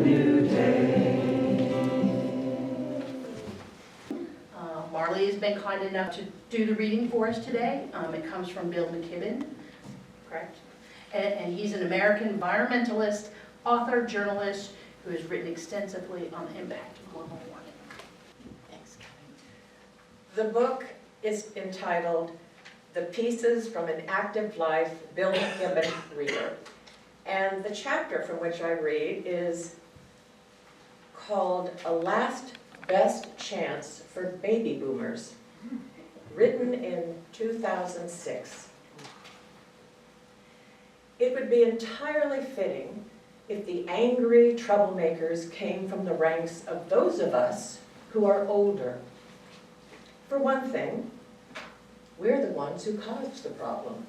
new day. Marley has been kind enough to do the reading for us today. It comes from Bill McKibben, correct? And he's an American environmentalist, author, journalist, who has written extensively on the impact of global warming. Thanks. The book is entitled The Pieces from an Active Life, Bill McKibben Reader. And the chapter from which I read is called A Last Best Chance for Baby Boomers, written in 2006. It would be entirely fitting if the angry troublemakers came from the ranks of those of us who are older. For one thing, we're the ones who caused the problem.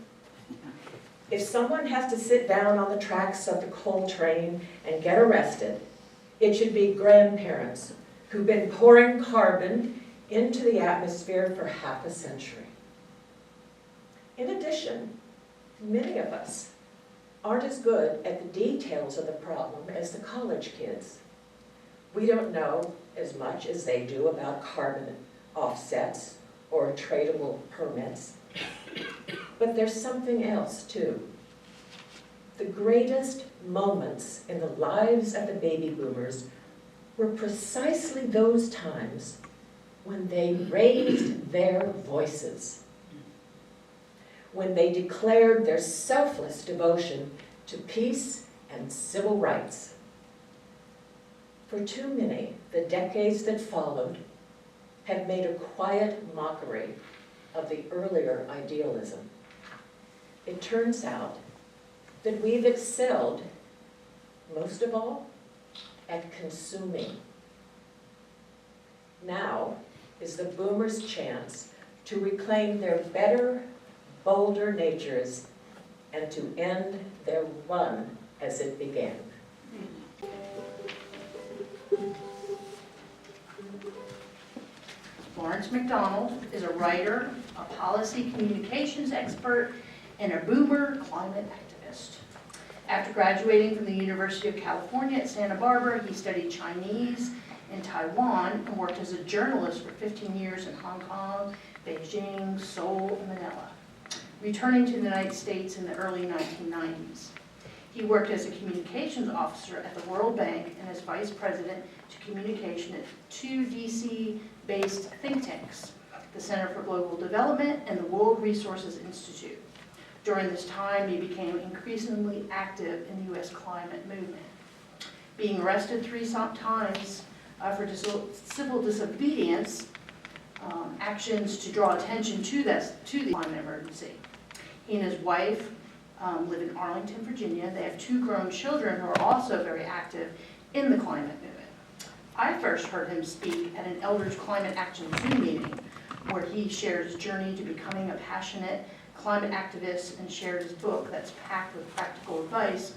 If someone has to sit down on the tracks of the coal train and get arrested, it should be grandparents who've been pouring carbon into the atmosphere for half a century. In addition, many of us aren't as good at the details of the problem as the college kids. We don't know as much as they do about carbon offsets or tradable permits. But there's something else too. The greatest moments in the lives of the baby boomers were precisely those times when they raised their voices, when they declared their selfless devotion to peace and civil rights. For too many, the decades that followed have made a quiet mockery of the earlier idealism. It turns out that we've excelled, most of all, at consuming. Now is the boomers' chance to reclaim their better, bolder natures and to end their run as it began. Lawrence MacDonald is a writer, a policy communications expert, and a boomer climate activist. After graduating from the University of California at Santa Barbara, he studied Chinese in Taiwan and worked as a journalist for 15 years in Hong Kong, Beijing, Seoul, and Manila, returning to the United States in the early 1990s. He worked as a communications officer at the World Bank and as vice president to communication at two DC-based think tanks, the Center for Global Development and the World Resources Institute. During this time, he became increasingly active in the U.S. climate movement, being arrested 3 times for civil disobedience actions to draw attention to the climate emergency. He and his wife live in Arlington, Virginia. They have 2 grown children who are also very active in the climate movement. I first heard him speak at an Elders Climate Action Zoom meeting where he shared his journey to becoming a passionate climate activist and shared his book that's packed with practical advice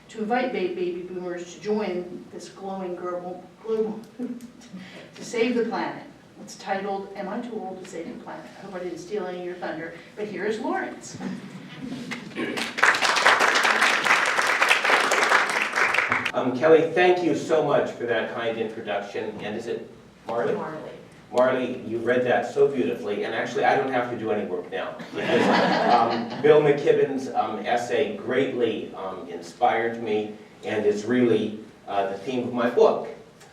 to invite baby boomers to join this glowing global movement to save the planet. It's titled, Am I Too Old to Save the Planet? I hope I didn't steal any of your thunder, but here is Lawrence. Kelly, thank you so much for that kind introduction. And is it Marley? Marley. Marley, you read that so beautifully, and actually I don't have to do any work now. Because, Bill McKibben's essay greatly inspired me, and it's really the theme of my book,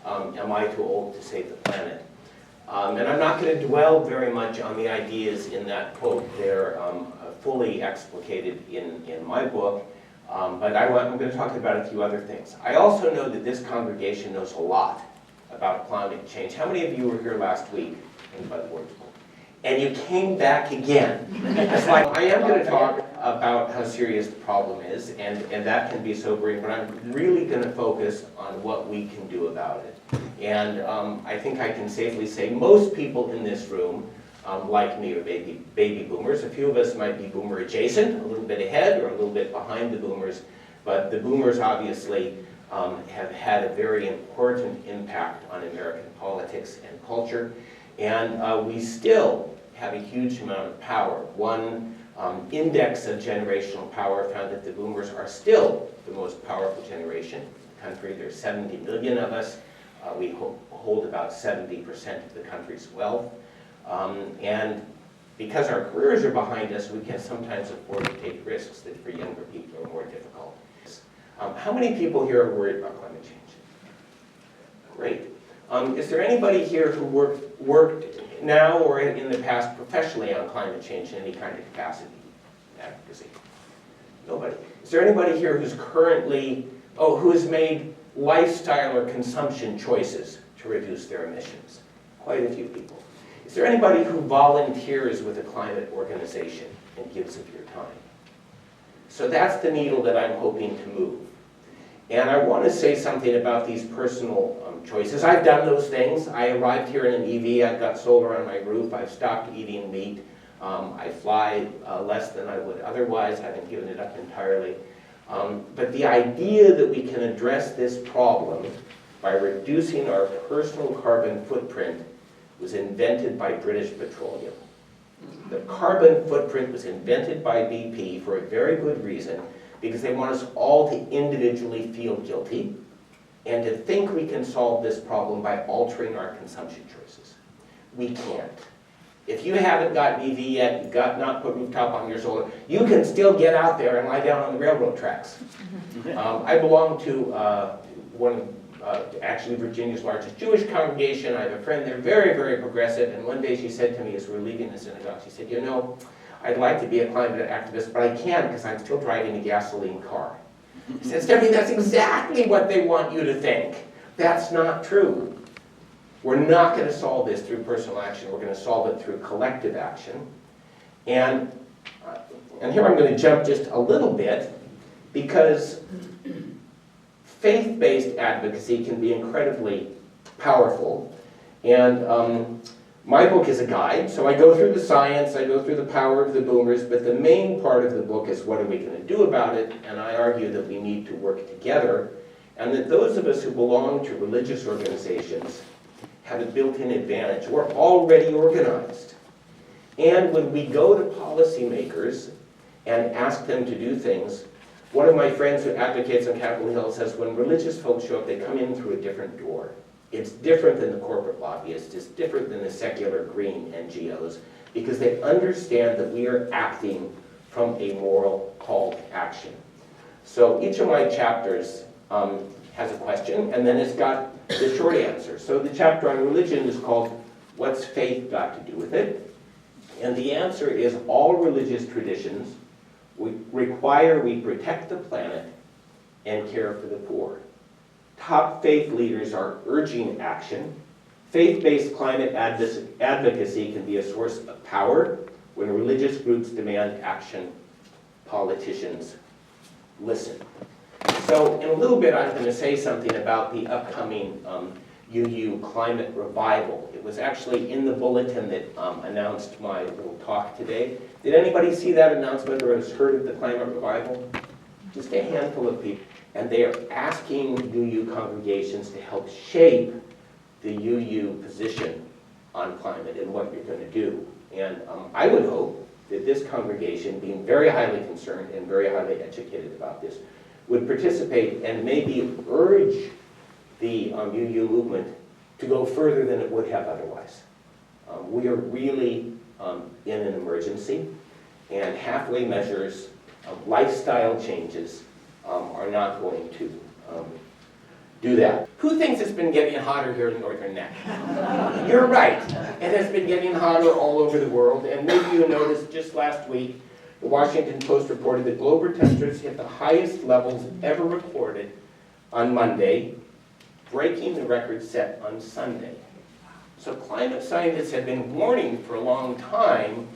Am I Too Old to Save the Planet? And I'm not going to dwell very much on the ideas in that quote. They're fully explicated in my book, but I'm going to talk about a few other things. I also know that this congregation knows a lot about climate change. How many of you were here last week in Budward? And you came back again. It's like, I am going to talk about how serious the problem is, and that can be sobering, but I'm really going to focus on what we can do about it. And I think I can safely say most people in this room, like me, are baby boomers. A few of us might be boomer adjacent, a little bit ahead or a little bit behind the boomers, but the boomers obviously have had a very important impact on American politics and culture, and we still have a huge amount of power. One index of generational power found that the boomers are still the most powerful generation in the country. There's 70 million of us. We hold about 70% of the country's wealth. And because our careers are behind us, we can sometimes afford to take risks that for younger people are more difficult. How many people here are worried about climate change? Great. Is there anybody here who worked now or in the past professionally on climate change in any kind of capacity? Advocacy? Nobody. Is there anybody here who's currently, who has made lifestyle or consumption choices to reduce their emissions? Quite a few people. Is there anybody who volunteers with a climate organization and gives of your time? So that's the needle that I'm hoping to move. And I want to say something about these personal choices. I've done those things. I arrived here in an EV. I've got solar on my roof. I've stopped eating meat. I fly less than I would otherwise. I haven't given it up entirely. But the idea that we can address this problem by reducing our personal carbon footprint was invented by British Petroleum. The carbon footprint was invented by BP for a very good reason, because they want us all to individually feel guilty and to think we can solve this problem by altering our consumption choices. We can't. If you haven't got EV yet, you've not put rooftop on your solar, you can still get out there and lie down on the railroad tracks. I belong to actually Virginia's largest Jewish congregation. I have a friend there, very, very progressive, and one day she said to me as we were leaving the synagogue, she said, you know, I'd like to be a climate activist, but I can't because I'm still driving a gasoline car. She said, Stephanie, that's exactly what they want you to think. That's not true. We're not going to solve this through personal action. We're going to solve it through collective action. And here I'm going to jump just a little bit, because faith-based advocacy can be incredibly powerful. And my book is a guide, so I go through the science, I go through the power of the boomers, but the main part of the book is what are we going to do about it, and I argue that we need to work together, and that those of us who belong to religious organizations have a built-in advantage. We're already organized. And when we go to policymakers and ask them to do things, one of my friends who advocates on Capitol Hill says when religious folks show up, they come in through a different door. It's different than the corporate lobbyists. It's different than the secular green NGOs, because they understand that we are acting from a moral call to action. So each of my chapters has a question, and then it's got the short answer. So the chapter on religion is called What's Faith Got to Do with It? And the answer is all religious traditions require we protect the planet and care for the poor. Top faith leaders are urging action. Faith-based climate advocacy can be a source of power. When religious groups demand action, politicians listen. So in a little bit, I'm going to say something about the upcoming UU Climate Revival. It was actually in the bulletin that announced my little talk today. Did anybody see that announcement or has heard of the Climate Revival? Just a handful of people. And they are asking UU congregations to help shape the UU position on climate and what you're going to do. And I would hope that this congregation, being very highly concerned and very highly educated about this, would participate and maybe urge the UU movement to go further than it would have otherwise. We are really in an emergency, and halfway measures, lifestyle changes are not going to do that. Who thinks it's been getting hotter here in Northern Neck? You're right. It has been getting hotter all over the world, and maybe you noticed just last week, the Washington Post reported that global temperatures hit the highest levels ever recorded on Monday, breaking the record set on Sunday. So climate scientists have been warning for a long time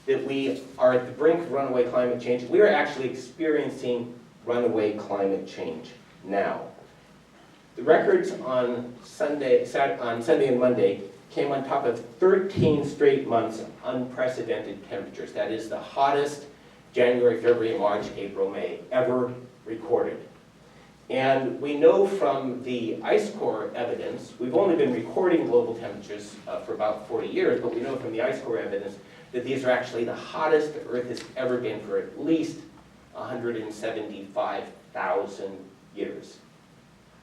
that we are at the brink of runaway climate change. We are actually experiencing runaway climate change now. The records on Sunday and Monday came on top of 13 straight months of unprecedented temperatures. That is the hottest January, February, March, April, May ever recorded. And we know from the ice core evidence, we've only been recording global temperatures for about 40 years, but we know from the ice core evidence that these are actually the hottest the Earth has ever been for at least 175,000 years.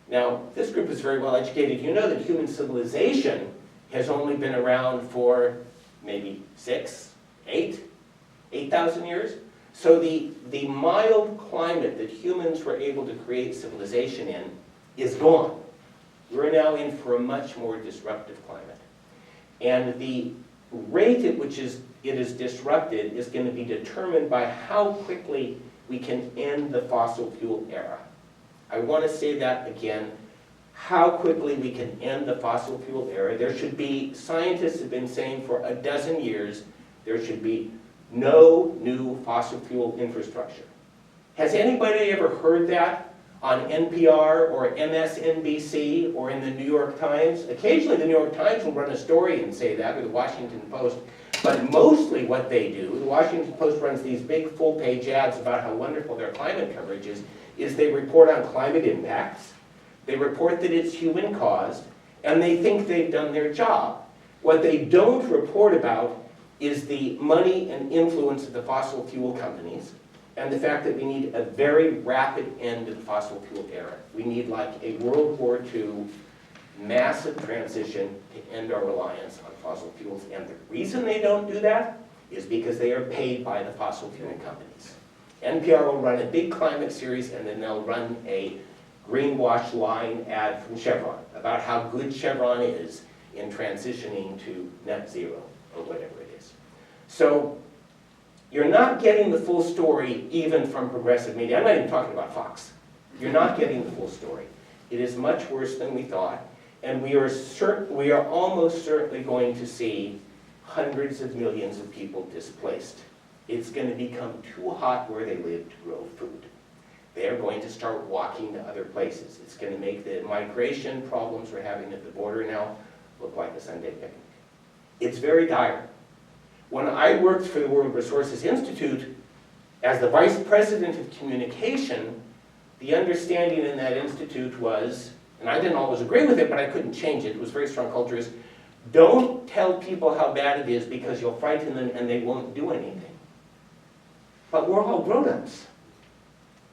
Now, this group is very well educated. You know that human civilization has only been around for maybe 8,000 years. So the mild climate that humans were able to create civilization in is gone. We're now in for a much more disruptive climate. And the rate at which it is disrupted is going to be determined by how quickly we can end the fossil fuel era. I want to say that again, how quickly we can end the fossil fuel era. There should be, scientists have been saying for a dozen years, there should be no new fossil fuel infrastructure. Has anybody ever heard that on NPR or MSNBC or in the New York Times? Occasionally the New York Times will run a story and say that, or the Washington Post. But mostly what they do, the Washington Post runs these big full-page ads about how wonderful their climate coverage is they report on climate impacts, they report that it's human-caused, and they think they've done their job. What they don't report about is the money and influence of the fossil fuel companies, and the fact that we need a very rapid end to the fossil fuel era. We need like a World War II massive transition to end our reliance on fossil fuels. And the reason they don't do that is because they are paid by the fossil fuel companies. NPR will run a big climate series, and then they'll run a greenwash line ad from Chevron about how good Chevron is in transitioning to net zero, or whatever it is. So you're not getting the full story even from progressive media. I'm not even talking about Fox. You're not getting the full story. It is much worse than we thought, and we are almost certainly going to see hundreds of millions of people displaced. It's going to become too hot where they live to grow food. They're going to start walking to other places. It's going to make the migration problems we're having at the border now look like a Sunday picnic. It's very dire. When I worked for the World Resources Institute, as the vice president of communication, the understanding in that institute was, and I didn't always agree with it, but I couldn't change it, it was very strong culture, is don't tell people how bad it is because you'll frighten them and they won't do anything. But we're all grown-ups.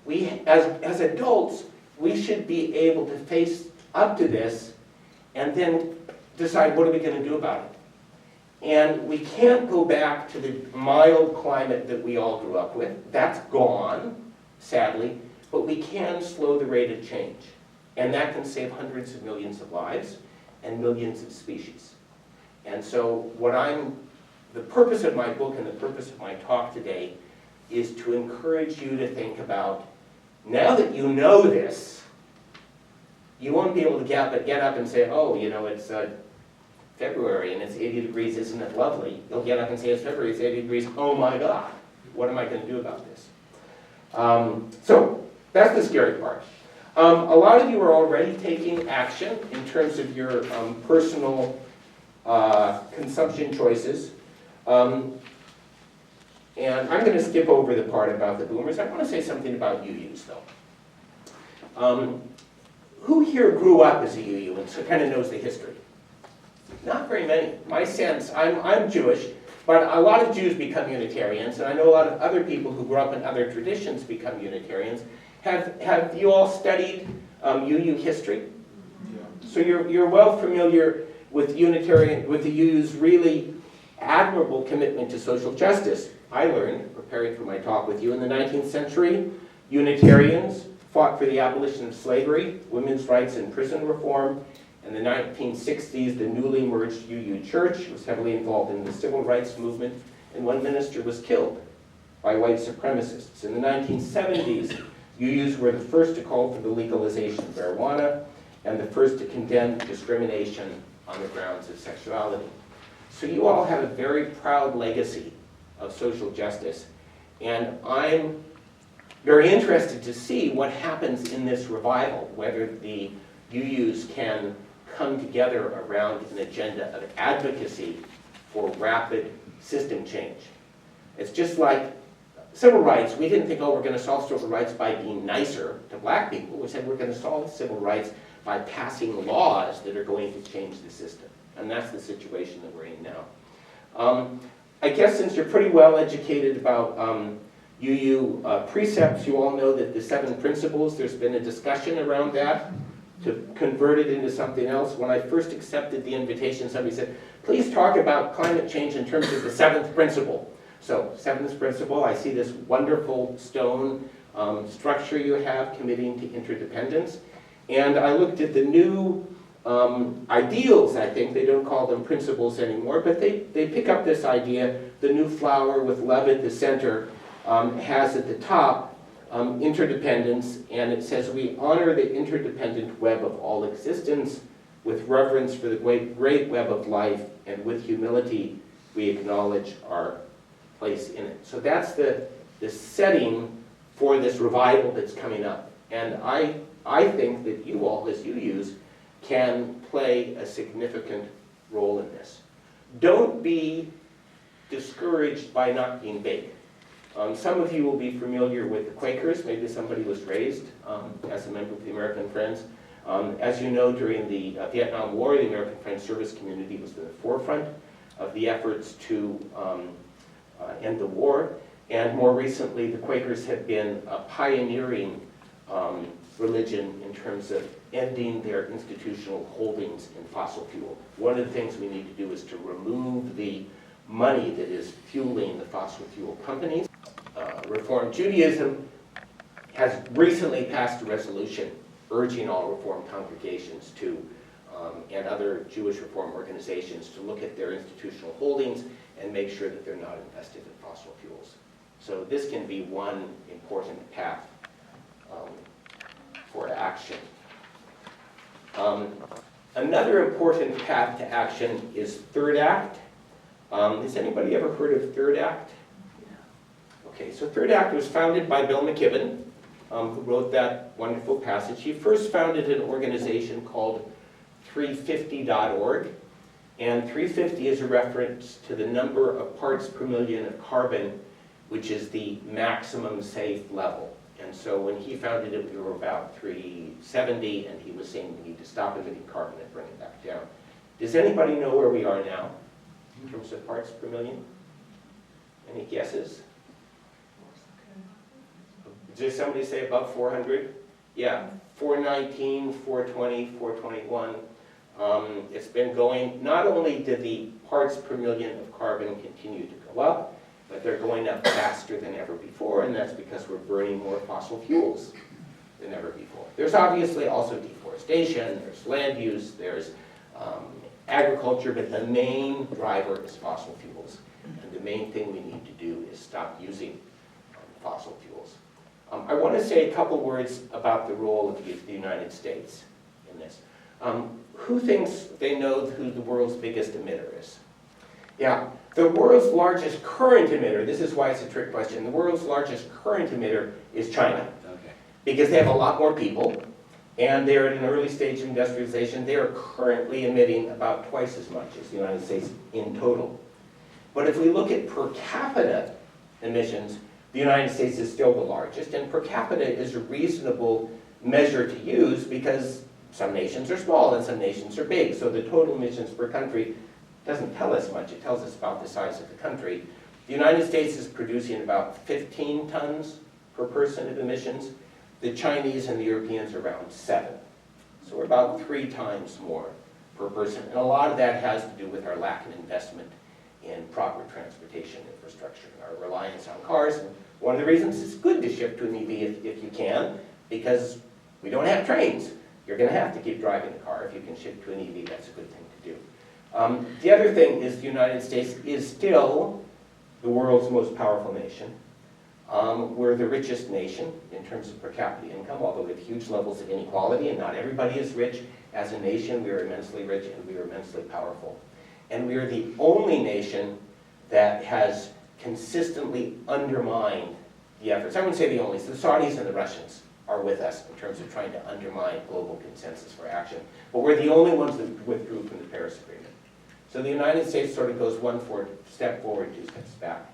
We, as adults, we should be able to face up to this and then decide what are we going to do about it. And we can't go back to the mild climate that we all grew up with. That's gone, sadly, but we can slow the rate of change. And that can save hundreds of millions of lives and millions of species. And so the purpose of my book and the purpose of my talk today is to encourage you to think about, now that you know this, you won't be able to get up and say, oh, you know, it's February and it's 80 degrees, isn't it lovely? You'll get up and say, it's February, it's 80 degrees, oh my God, what am I going to do about this? So that's the scary part. A lot of you are already taking action in terms of your personal consumption choices. And I'm going to skip over the part about the boomers. I want to say something about UUs, though. Who here grew up as a UU and so kind of knows the history? Not very many. My sense, I'm Jewish, but a lot of Jews become Unitarians, and I know a lot of other people who grew up in other traditions become Unitarians. Have you all studied UU history? Yeah. So you're well familiar with the UU's really admirable commitment to social justice. I learned, preparing for my talk with you, in the 19th century, Unitarians fought for the abolition of slavery, women's rights and prison reform. In the 1960s, the newly merged UU Church was heavily involved in the civil rights movement, and one minister was killed by white supremacists. In the 1970s, UUs were the first to call for the legalization of marijuana and the first to condemn discrimination on the grounds of sexuality. So you all have a very proud legacy of social justice, and I'm very interested to see what happens in this revival, whether the UUs can come together around an agenda of advocacy for rapid system change. It's just like civil rights. We didn't think, oh, we're going to solve civil rights by being nicer to black people. We said we're going to solve civil rights by passing laws that are going to change the system. And that's the situation that we're in now. I guess since you're pretty well educated about UU precepts, you all know that the 7 principles, there's been a discussion around that. to convert it into something else. When I first accepted the invitation, somebody said, please talk about climate change in terms of the seventh principle. So, seventh principle, I see this wonderful stone structure you have, committing to interdependence. And I looked at the new ideals, I think. They don't call them principles anymore, but they pick up this idea. The new flower with love at the center has at the top interdependence, and it says, we honor the interdependent web of all existence with reverence for the great web of life, and with humility we acknowledge our place in it. So that's the setting for this revival that's coming up. And I think that you all, as UUs, can play a significant role in this. Don't be discouraged by not being big. Some of you will be familiar with the Quakers. Maybe somebody was raised as a member of the American Friends. As you know, during the Vietnam War, the American Friends Service community was in the forefront of the efforts to end the war. And more recently, the Quakers have been a pioneering religion in terms of ending their institutional holdings in fossil fuel. One of the things we need to do is to remove the money that is fueling the fossil fuel companies. Reform Judaism has recently passed a resolution urging all Reform congregations to, and other Jewish Reform organizations, to look at their institutional holdings and make sure that they're not invested in fossil fuels. So this can be one important path for action. Another important path to action is Third Act. Has anybody ever heard of Third Act? Okay, so Third Act was founded by Bill McKibben, who wrote that wonderful passage. He first founded an organization called 350.org, and 350 is a reference to the number of parts per million of carbon, which is the maximum safe level. And so when he founded it, we were about 370, and he was saying we need to stop emitting carbon and bring it back down. Does anybody know where we are now in terms of parts per million? Any guesses? Did somebody say above 400? Yeah, 419, 420, 421. It's been going, not only did the parts per million of carbon continue to go up, but they're going up faster than ever before, and that's because we're burning more fossil fuels than ever before. There's obviously also deforestation, there's land use, there's agriculture, but the main driver is fossil fuels. And the main thing we need to do is stop using fossil fuels. I want to say a couple words about the role of the United States in this. Who thinks they know who the world's biggest emitter is? Yeah, the world's largest current emitter, this is why it's a trick question, the world's largest current emitter is China. Okay. Because they have a lot more people, and they're at an early stage of industrialization. They are currently emitting about twice as much as the United States in total. But if we look at per capita emissions, the United States is still the largest, and per capita is a reasonable measure to use because some nations are small and some nations are big. So the total emissions per country doesn't tell us much. It tells us about the size of the country. The United States is producing about 15 tons per person of emissions. The Chinese and the Europeans are around 7. So we're about 3 times more per person. And a lot of that has to do with our lack of investment in proper transportation infrastructure and our reliance on cars. And one of the reasons it's good to shift to an EV if you can, because we don't have trains. You're going to have to keep driving the car. If you can shift to an EV, that's a good thing to do. The other thing is the United States is still the world's most powerful nation. We're the richest nation in terms of per capita income, although we have huge levels of inequality, and not everybody is rich. As a nation, we are immensely rich and we are immensely powerful. And we are the only nation that has consistently undermined the efforts. I wouldn't say the only, so the Saudis and the Russians are with us in terms of trying to undermine global consensus for action. But we're the only ones that withdrew from the Paris Agreement. So the United States sort of goes one step forward, 2 steps back.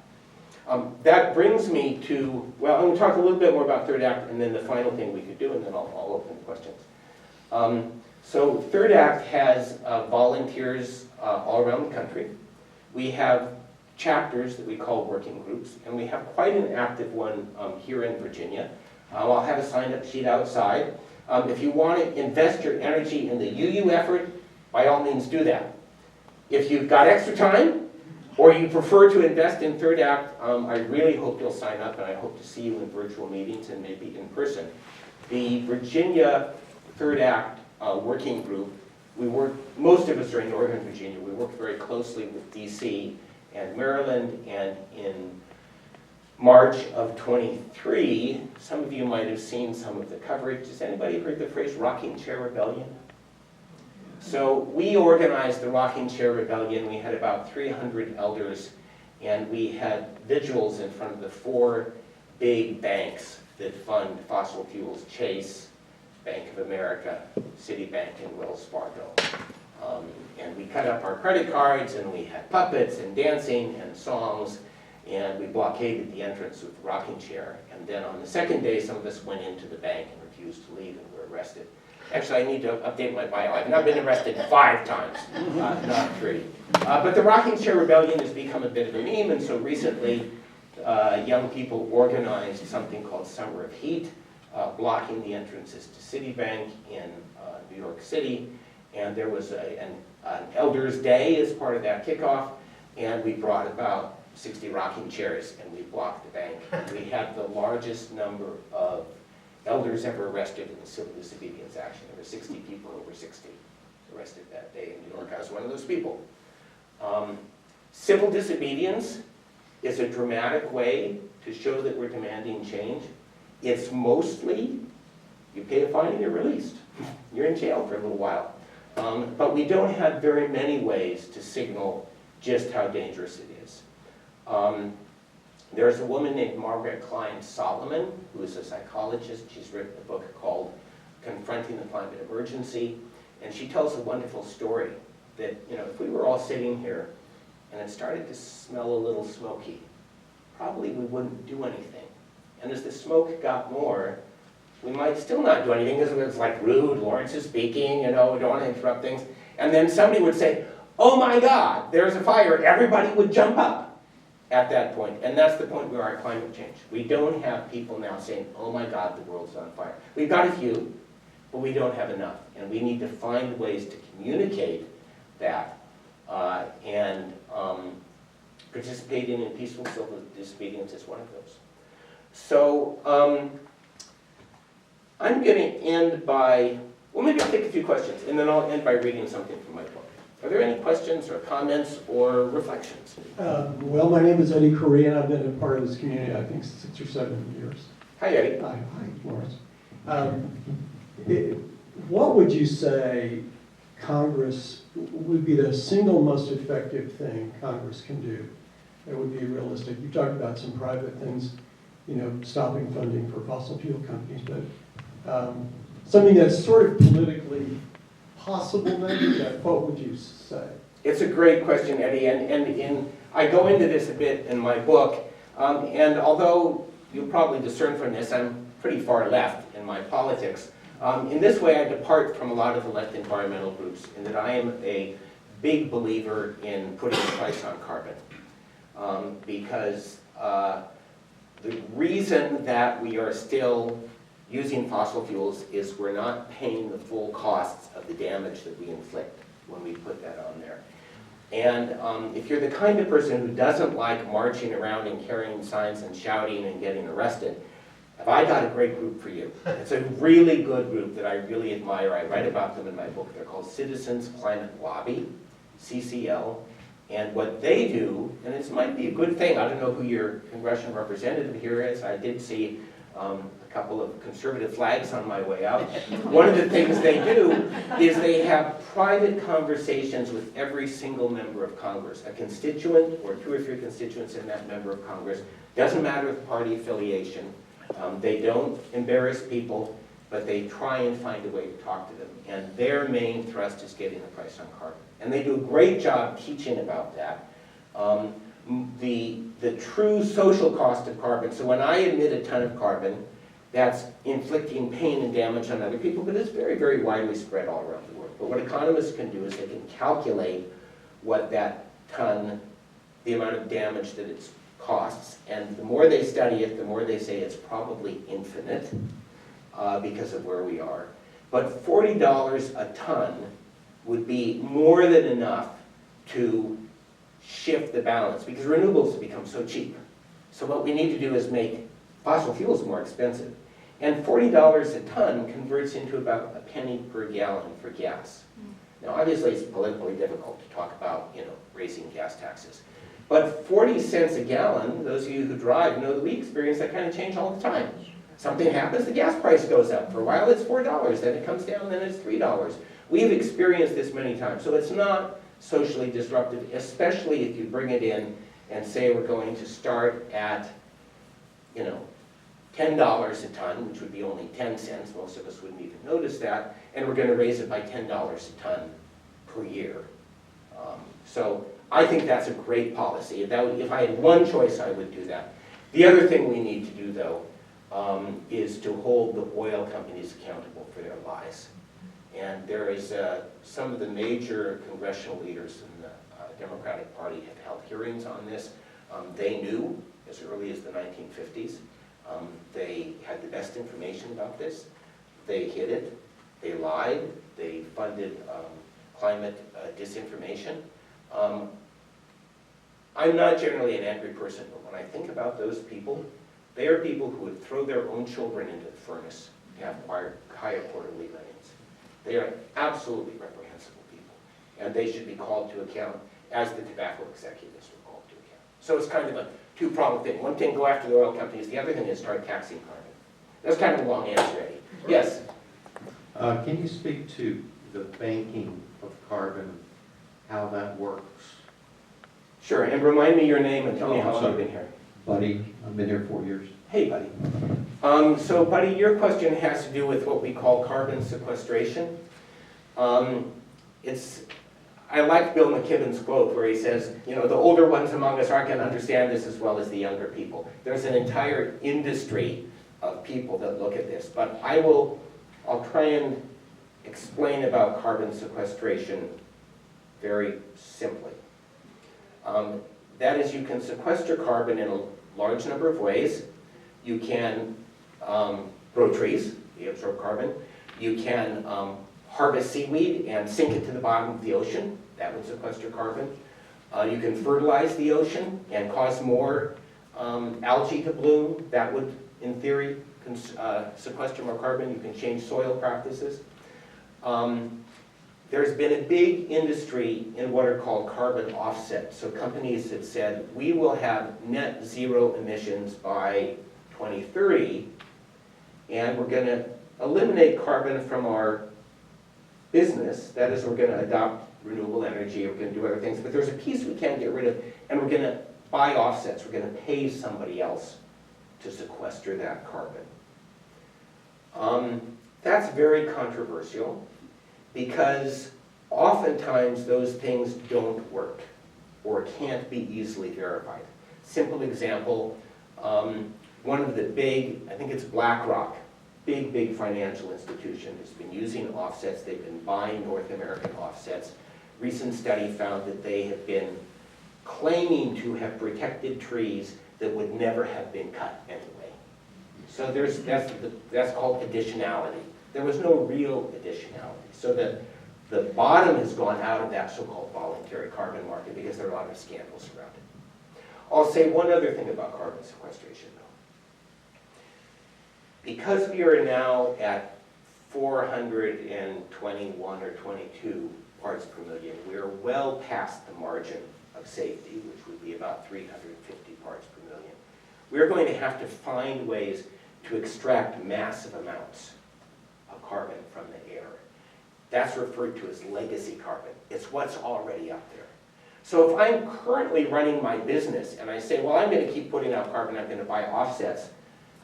That brings me to, well, I'm going to talk a little bit more about Third Act and then the final thing we could do, and then I'll open the questions. So Third Act has volunteers all around the country. We have chapters that we call working groups, and we have quite an active one here in Virginia. I'll have a sign-up sheet outside. If you want to invest your energy in the UU effort, by all means do that. If you've got extra time, or you prefer to invest in Third Act, I really hope you'll sign up, and I hope to see you in virtual meetings and maybe in person. The Virginia Third Act working group, most of us are in Northern Virginia. We work very closely with DC and Maryland, and in March of 23, some of you might have seen some of the coverage. Has anybody heard the phrase rocking chair rebellion? So we organized the Rocking Chair Rebellion. We had about 300 elders, and we had vigils in front of the 4 big banks that fund fossil fuels: Chase, Bank of America, Citibank, and Wells Fargo. And we cut up our credit cards, and we had puppets and dancing and songs, and we blockaded the entrance with the rocking chair. And then on the second day, some of us went into the bank and refused to leave and were arrested. Actually, I need to update my bio. I've now been arrested 5 times, not 3. But the rocking chair rebellion has become a bit of a meme, and so recently young people organized something called Summer of Heat, blocking the entrances to Citibank in New York City. And there was an Elders Day as part of that kickoff, and we brought about 60 rocking chairs, and we blocked the bank. We had the largest number of elders ever arrested in the civil disobedience action. There were 60 people over 60 arrested that day in New York. I was one of those people. Civil disobedience is a dramatic way to show that we're demanding change. It's mostly, you pay a fine and you're released. You're in jail for a little while. But we don't have very many ways to signal just how dangerous it is. There's a woman named Margaret Klein Solomon, who is a psychologist. She's written a book called Confronting the Climate Emergency, and she tells a wonderful story that, if we were all sitting here and it started to smell a little smoky, probably we wouldn't do anything. And as the smoke got more, we might still not do anything because it's like rude, Lawrence is speaking, we don't want to interrupt things. And then somebody would say, oh my God, there's a fire. Everybody would jump up at that point. And that's the point where our climate change. We don't have people now saying, oh my God, the world's on fire. We've got a few, but we don't have enough. And we need to find ways to communicate that and participating in peaceful civil disobedience is one of those. So I'm going to end by, well, maybe I'll take a few questions, and then I'll end by reading something from my book. Are there any questions or comments or reflections? Well, my name is Eddie Correa, and I've been a part of this community, I think, 6 or 7 years. Hi, Eddie. Hi, Lawrence. What would you say Congress would be the single most effective thing Congress can do that would be realistic? You talked about some private things, stopping funding for fossil fuel companies, but something that's sort of politically possible maybe, what would you say? It's a great question, Eddie, and I go into this a bit in my book, and although you'll probably discern from this, I'm pretty far left in my politics. In this way, I depart from a lot of the left environmental groups in that I am a big believer in putting a price on carbon. Because the reason that we are still using fossil fuels is we're not paying the full costs of the damage that we inflict when we put that on there. And if you're the kind of person who doesn't like marching around and carrying signs and shouting and getting arrested, have I got a great group for you. It's a really good group that I really admire. I write about them in my book. They're called Citizens Climate Lobby, CCL. And what they do, and this might be a good thing, I don't know who your congressional representative here is. I did see a couple of conservative flags on my way out. One of the things they do is they have private conversations with every single member of Congress, a constituent or 2 or 3 constituents in that member of Congress. Doesn't matter the party affiliation. They don't embarrass people, but they try and find a way to talk to them. And their main thrust is getting the price on carbon. And they do a great job teaching about that. The true social cost of carbon, so when I emit a ton of carbon, that's inflicting pain and damage on other people, but it's very, very widely spread all around the world. But what economists can do is they can calculate what that ton, the amount of damage that it costs, and the more they study it, the more they say it's probably infinite because of where we are. But $40 a ton would be more than enough to shift the balance, because renewables have become so cheap. So what we need to do is make fossil fuels more expensive. And $40 a ton converts into about a penny per gallon for gas. Now, obviously, it's politically difficult to talk about, raising gas taxes. But 40 cents a gallon, those of you who drive know that we experience that kind of change all the time. Something happens, the gas price goes up. For a while, it's $4, then it comes down, then it's $3. We've experienced this many times, so it's not socially disruptive, especially if you bring it in and say we're going to start at, $10 a ton, which would be only 10 cents. Most of us wouldn't even notice that. And we're going to raise it by $10 a ton per year. So I think that's a great policy. If I had one choice, I would do that. The other thing we need to do, though, is to hold the oil companies accountable for their lies. And there is some of the major congressional leaders in the Democratic Party have held hearings on this. They knew as early as the 1950s. They had the best information about this. They hid it. They lied. They funded climate disinformation. I'm not generally an angry person, but when I think about those people, they are people who would throw their own children into the furnace to have higher quarterly earnings. They are absolutely reprehensible people, and they should be called to account as the tobacco executives were called to account. So it's kind of a two-pronged thing. One thing, go after the oil companies. The other thing is start taxing carbon. That's kind of a long answer, Eddie. Yes? Can you speak to the banking of carbon, how that works? Sure, and remind me your name and tell me Oh, how long sorry. you've been here. Buddy, I've been here 4 years. Hey, buddy. So, buddy, your question has to do with what we call carbon sequestration. I like Bill McKibben's quote where he says, the older ones among us aren't going to understand this as well as the younger people. There's an entire industry of people that look at this, but I'll try and explain about carbon sequestration very simply. That is, you can sequester carbon in a large number of ways. You can grow trees, you absorb carbon. You can harvest seaweed and sink it to the bottom of the ocean. That would sequester carbon. You can fertilize the ocean and cause more algae to bloom. That would, in theory, sequester more carbon. You can change soil practices. There's been a big industry in what are called carbon offsets. So companies have said, we will have net zero emissions by 2030, and we're going to eliminate carbon from our business. That is, we're going to adopt renewable energy, we're going to do other things, but there's a piece we can't get rid of, and we're going to buy offsets. We're going to pay somebody else to sequester that carbon. That's very controversial, because oftentimes those things don't work or can't be easily verified. Simple example, one of the big, I think it's BlackRock, big financial institution has been using offsets. They've been buying North American offsets. Recent study found that they have been claiming to have protected trees that would never have been cut anyway. So that's called additionality. There was no real additionality. So the bottom has gone out of that so-called voluntary carbon market because there are a lot of scandals around it. I'll say one other thing about carbon sequestration, though. Because we are now at 421 or 22 parts per million, we are well past the margin of safety, which would be about 350 parts per million. We're going to have to find ways to extract massive amounts of carbon from the air. That's referred to as legacy carbon. It's what's already up there. So if I'm currently running my business and I say, well, I'm going to keep putting out carbon, I'm going to buy offsets,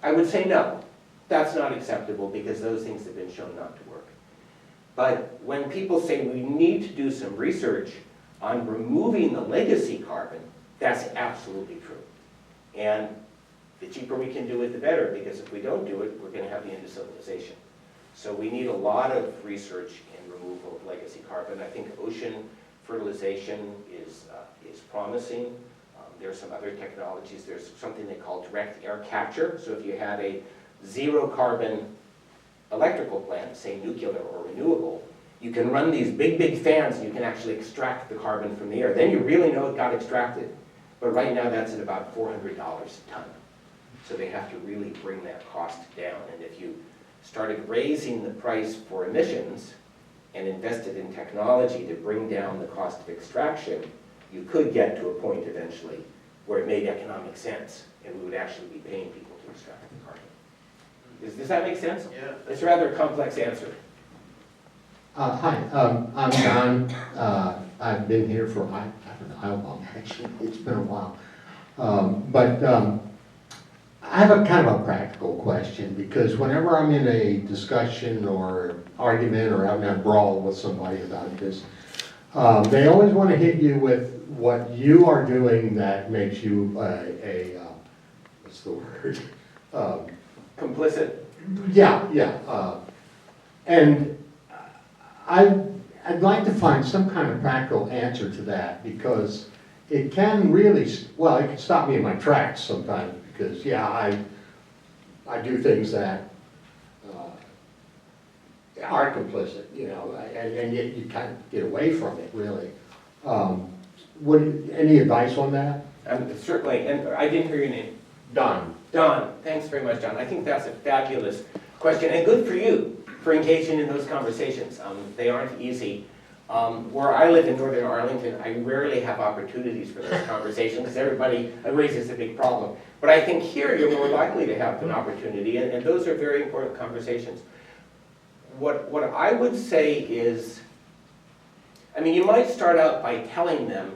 I would say no. That's not acceptable because those things have been shown not to work. But when people say we need to do some research on removing the legacy carbon, that's absolutely true. And the cheaper we can do it, the better, because if we don't do it, we're going to have the end of civilization. So we need a lot of research in removal of legacy carbon. I think ocean fertilization is promising. There are some other technologies. There's something they call direct air capture. So if you have a zero carbon electrical plant, say nuclear or renewable, you can run these big, big fans and you can actually extract the carbon from the air. Then you really know it got extracted. But right now that's at about $400 a ton. So they have to really bring that cost down. And if you started raising the price for emissions and invested in technology to bring down the cost of extraction, you could get to a point eventually where it made economic sense and we would actually be paying people to extract the carbon. Does that make sense? Yeah. It's a rather complex answer. Hi, I'm John. I've been here for, I don't know how long, actually, it's been a while. I have a kind of a practical question, because whenever I'm in a discussion or argument or having a brawl with somebody about this, they always want to hit you with what you are doing that makes you what's the word? Complicit? Yeah. And I'd like to find some kind of practical answer to that, because it can really, well, it can stop me in my tracks sometimes, because, yeah, I do things that are complicit, you know, and yet you kind of get away from it, really. Any advice on that? Certainly, and I didn't hear your name. Don. Don, thanks very much, Don. I think that's a fabulous question, and good for you for engaging in those conversations. They aren't easy. Where I live in Northern Arlington, I rarely have opportunities for those conversations because everybody agrees it's a big problem. But I think here you're more likely to have an opportunity, and those are very important conversations. What I would say is, I mean, you might start out by telling them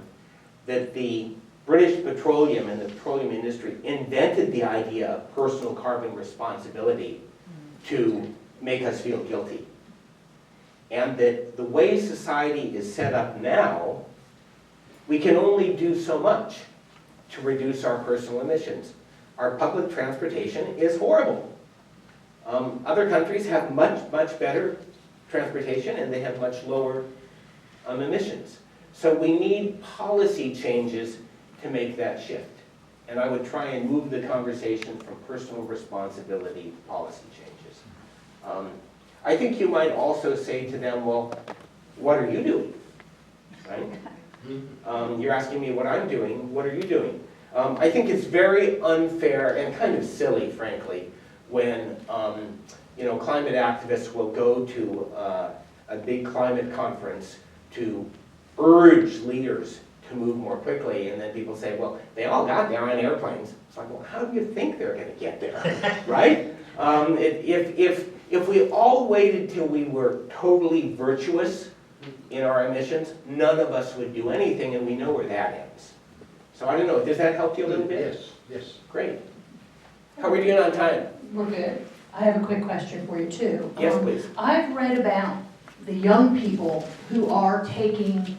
that the British Petroleum and the petroleum industry invented the idea of personal carbon responsibility to make us feel guilty. And that the way society is set up now, we can only do so much to reduce our personal emissions. Our public transportation is horrible. Other countries have much, much better transportation and they have much lower emissions. So we need policy changes to make that shift. And I would try and move the conversation from personal responsibility to policy changes. I think you might also say to them, well, what are you doing? Right? You're asking me what I'm doing, what are you doing? I think it's very unfair and kind of silly, frankly, when climate activists will go to a big climate conference to urge leaders to move more quickly, and then people say, well, they all got there on airplanes. It's like, well, how do you think they're going to get there, right? If we all waited till we were totally virtuous in our emissions, none of us would do anything, and we know where that ends. So I don't know, does that help you a little bit? Yes. Great. How are we doing on time? We're good. I have a quick question for you too. Yes, please. I've read about the young people who are taking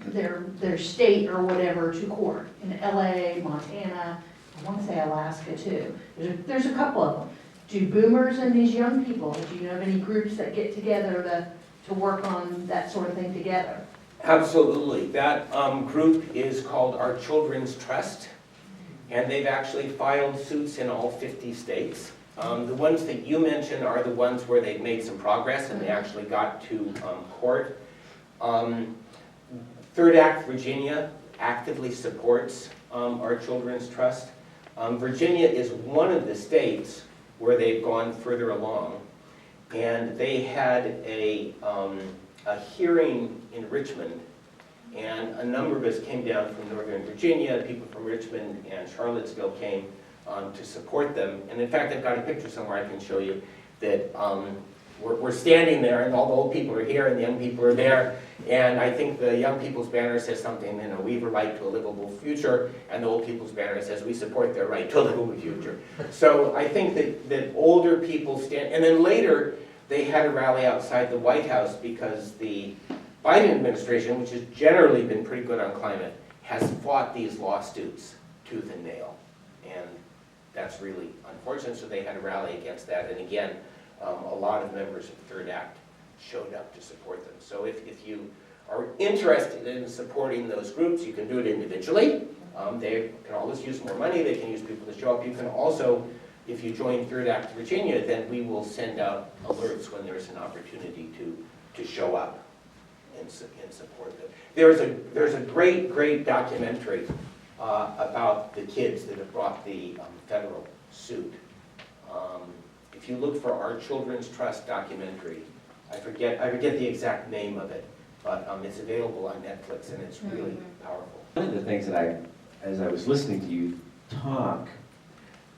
their state or whatever to court in LA, Montana, I want to say Alaska too. There's a couple of them. Do boomers and these young people, do you know of any groups that get together to work on that sort of thing together? Absolutely. That group is called Our Children's Trust, and they've actually filed suits in all 50 states. The ones that you mentioned are the ones where they've made some progress and they actually got to court. Third Act Virginia actively supports Our Children's Trust. Virginia is one of the states where they've gone further along, and they had a hearing in Richmond, and a number of us came down from Northern Virginia. People from Richmond and Charlottesville came to support them, and in fact I've got a picture somewhere I can show you that we're standing there and all the old people are here and the young people are there, and I think the young people's banner says something, we have a right to a livable future, and the old people's banner says we support their right to a livable future. So I think that older people stand, and then later they had a rally outside the White House because the Biden administration, which has generally been pretty good on climate, has fought these lawsuits tooth and nail, and that's really unfortunate, so they had a rally against that, and again, a lot of members of the Third Act showed up to support them. So if you are interested in supporting those groups, you can do it individually. They can always use more money, they can use people to show up. You can also if you join Third Act Virginia, then we will send out alerts when there's an opportunity to show up and support them. There's a great documentary about the kids that have brought the federal suit. If you look for Our Children's Trust documentary, I forget the exact name of it, but it's available on Netflix and it's really powerful. One of the things that as I was listening to you talk,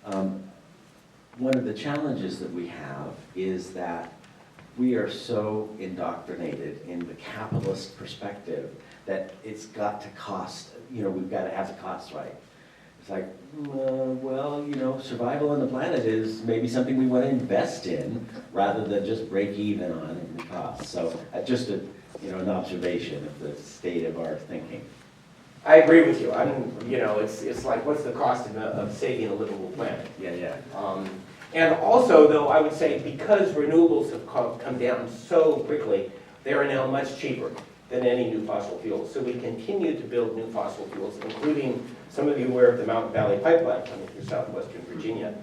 one of the challenges that we have is that we are so indoctrinated in the capitalist perspective that it's got to cost, we've got to have the costs right. It's like, well, survival on the planet is maybe something we want to invest in rather than just break even on the costs. So just an observation of the state of our thinking. I agree with you. It's like, what's the cost of saving a livable planet? Yeah. And also, though, I would say because renewables have come down so quickly, they are now much cheaper than any new fossil fuels. So we continue to build new fossil fuels, including, some of you aware of the Mountain Valley Pipeline coming through southwestern Virginia,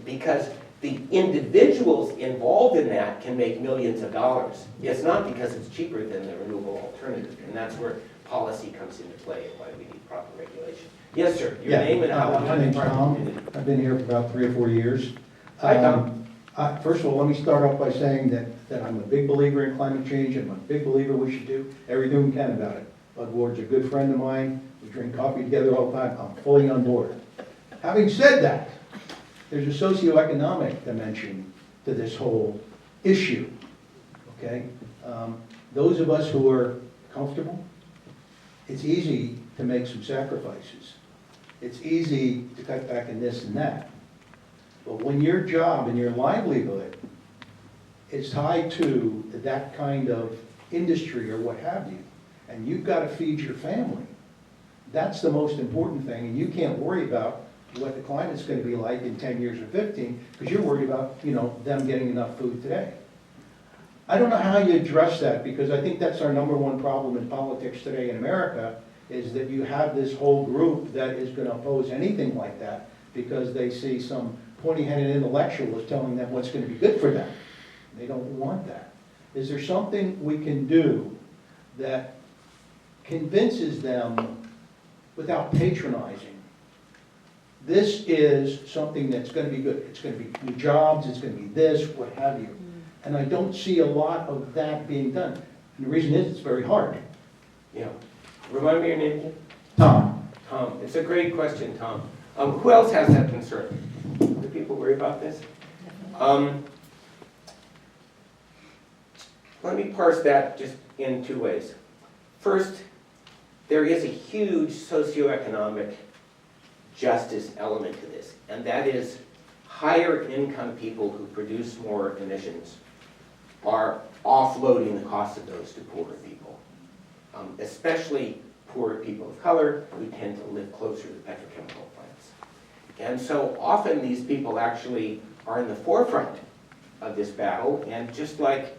because the individuals involved in that can make millions of dollars. It's not because it's cheaper than the renewable alternative, and that's where policy comes into play and why we need proper regulation. Yes, sir. Your name and how My name's Tom. I've been here for about 3 or 4 years. Hi, Tom. First of all, let me start off by saying that I'm a big believer in climate change, and I'm a big believer we should do everything we can about it. Bud Ward's a good friend of mine. We drink coffee together all the time. I'm fully on board. Having said that, there's a socioeconomic dimension to this whole issue, okay? Those of us who are comfortable, it's easy to make some sacrifices. It's easy to cut back in this and that. But when your job and your livelihood is tied to that kind of industry or what have you, and you've got to feed your family, that's the most important thing. And you can't worry about what the climate's going to be like in 10 years or 15, because you're worried about, them getting enough food today. I don't know how you address that, because I think that's our #1 problem in politics today in America, is that you have this whole group that is going to oppose anything like that because they see some pointy-headed intellectual is telling them what's going to be good for them. They don't want that. Is there something we can do that convinces them without patronizing? This is something that's going to be good. It's going to be new jobs, it's going to be this, what have you. And I don't see a lot of that being done. And the reason is it's very hard. Yeah. Remind me your name again? Tom. Tom. It's a great question, Tom. Who else has that concern? Do people worry about this? Let me parse that just in 2 ways. First, there is a huge socioeconomic justice element to this, and that is higher income people who produce more emissions are offloading the cost of those to poorer people, especially poorer people of color who tend to live closer to petrochemical plants. And so often these people actually are in the forefront of this battle, and just like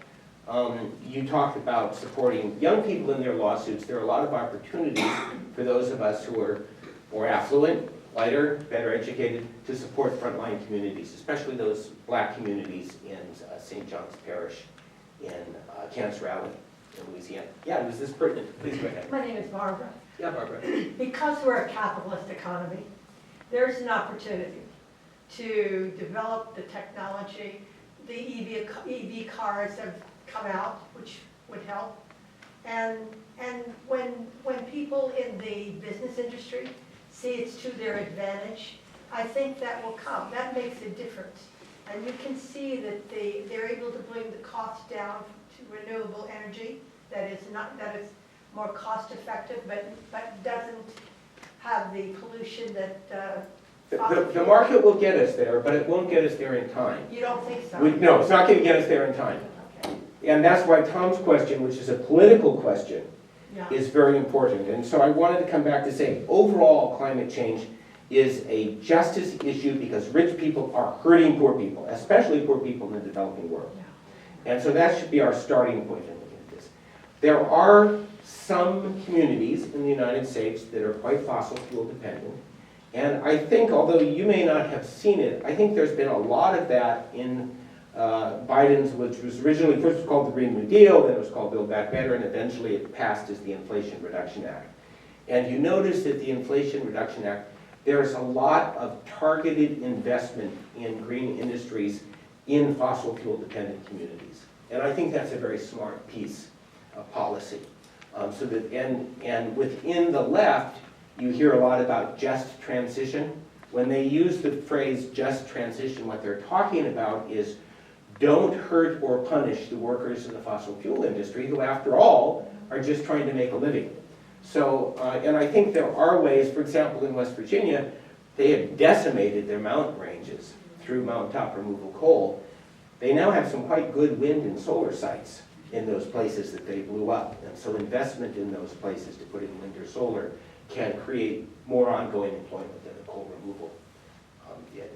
you talked about supporting young people in their lawsuits, there are a lot of opportunities for those of us who are more affluent, lighter, better educated, to support frontline communities, especially those black communities in St. John's Parish, in Cancer Alley, in Louisiana. Yeah, was this pertinent? Please go ahead. My name is Barbara. Yeah, Barbara. Because we're a capitalist economy, there's an opportunity to develop the technology. The EV cars have come out, which would help. And when people in the business industry see it's to their advantage, I think that will come. That makes a difference. And you can see that they're able to bring the cost down to renewable energy that is more cost effective, but doesn't have the pollution that The market will get us there, but it won't get us there in time. You don't think so? No, it's not going to get us there in time. Okay. And that's why Tom's question, which is a political question, Yeah. is very important. And so I wanted to come back to say, overall climate change is a justice issue because rich people are hurting poor people, especially poor people in the developing world. Yeah. And so that should be our starting point in looking at this. There are some communities in the United States that are quite fossil fuel dependent, And I think, although you may not have seen it, I think there's been a lot of that in Biden's, which was originally first called the Green New Deal, then it was called Build Back Better, and eventually it passed as the Inflation Reduction Act. And you notice that the Inflation Reduction Act, there's a lot of targeted investment in green industries in fossil fuel dependent communities. And I think that's a very smart piece of policy. And within the left, you hear a lot about just transition. When they use the phrase just transition, what they're talking about is don't hurt or punish the workers in the fossil fuel industry, who after all are just trying to make a living. So, and I think there are ways, for example, in West Virginia, they have decimated their mountain ranges through mountaintop removal coal. They now have some quite good wind and solar sites in those places that they blew up. And so investment in those places to put in wind or solar can create more ongoing employment than the coal removal did.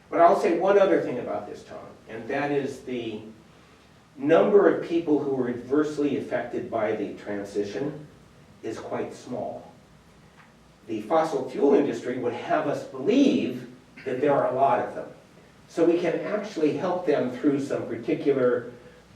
But I'll say one other thing about this, Tom, and that is the number of people who were adversely affected by the transition is quite small. The fossil fuel industry would have us believe that there are a lot of them. So we can actually help them through some particular,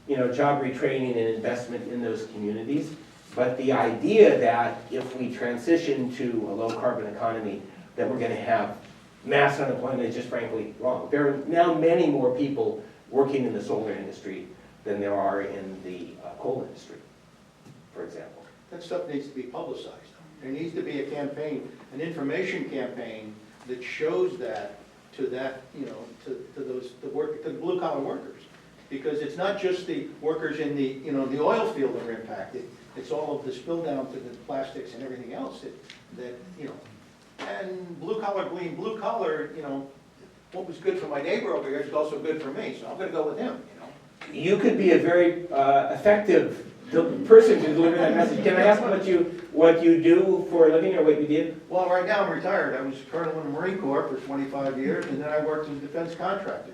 job retraining and investment in those communities. But the idea that if we transition to a low carbon economy, that we're going to have mass unemployment is just frankly wrong. There are now many more people working in the solar industry than there are in the coal industry, for example. That stuff needs to be publicized. There needs to be a campaign, an information campaign that shows that to that, to the blue collar workers. Because it's not just the workers in the, the oil field that are impacted. It's all of the spill down to the plastics and everything else that and blue collar, what was good for my neighbor over here is also good for me, so I'm gonna go with him, You could be a very effective person to deliver that message. Can I ask what you do for a living or what you did? Well, right now I'm retired. I was colonel in the Marine Corps for 25 years, and then I worked as a defense contractor,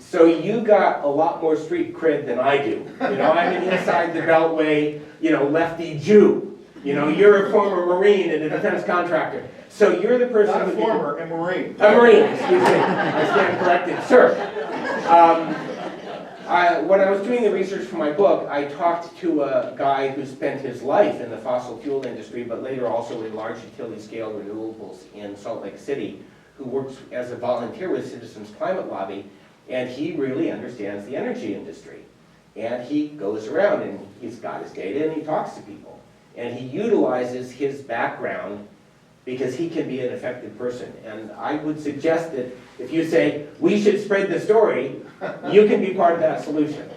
So you got a lot more street cred than I do. I'm an inside the beltway, lefty Jew. You're a former Marine and a defense contractor. So you're the person Not a former, a Marine. A Marine, excuse me. I stand corrected, sir. When I was doing the research for my book, I talked to a guy who spent his life in the fossil fuel industry, but later also in large utility scale renewables in Salt Lake City, who works as a volunteer with Citizens Climate Lobby, and he really understands the energy industry. And he goes around and he's got his data and he talks to people. And he utilizes his background because he can be an effective person. And I would suggest that if you say, we should spread the story, you can be part of that solution.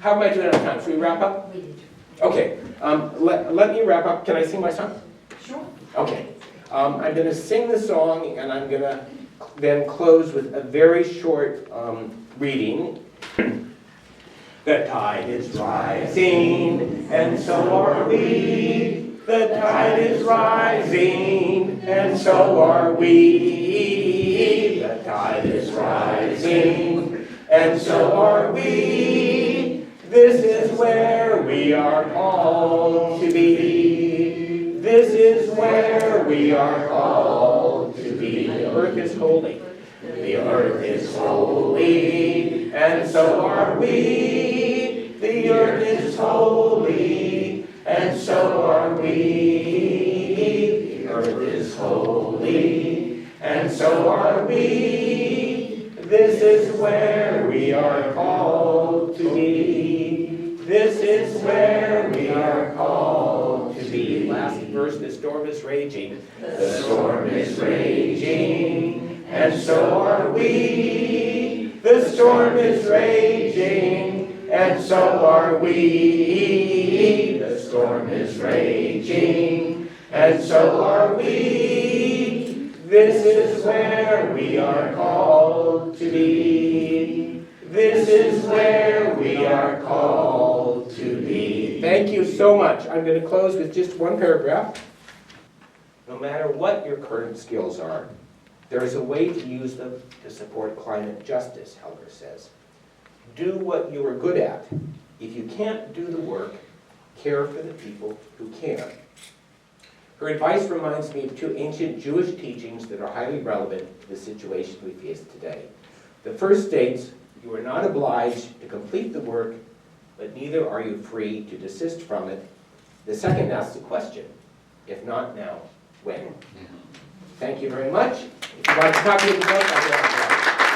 How am I doing on time? Should we wrap up? We did. Okay, let me wrap up. Can I sing my song? Sure. Okay. I'm going to sing the song and I'm going to then close with a very short reading. The tide is rising, and so are we. The tide is rising, and so are we. The tide is rising, and so are we. This is where we are called to be. This is where we are called to be. The earth is holy. The earth is holy, and so are we. The earth is holy, and so are we. The earth is holy, and so are we. This is where we are called to be. This is where we are called to be. Last verse, the storm is raging. The storm is raging, and so are we. The storm is raging, and so are we. The storm is raging, and so are we. This is where we are called to be. This is where we are called to be. Thank you so much. I'm going to close with just one paragraph. No matter what your current skills are, there is a way to use them to support climate justice, Helger says. Do what you are good at. If you can't do the work, care for the people who can. Her advice reminds me of two ancient Jewish teachings that are highly relevant to the situation we face today. The first states, "You are not obliged to complete the work, but neither are you free to desist from it." The second asks the question, if not now, when? Thank you very much. If you'd like a copy of the book, I'll get it.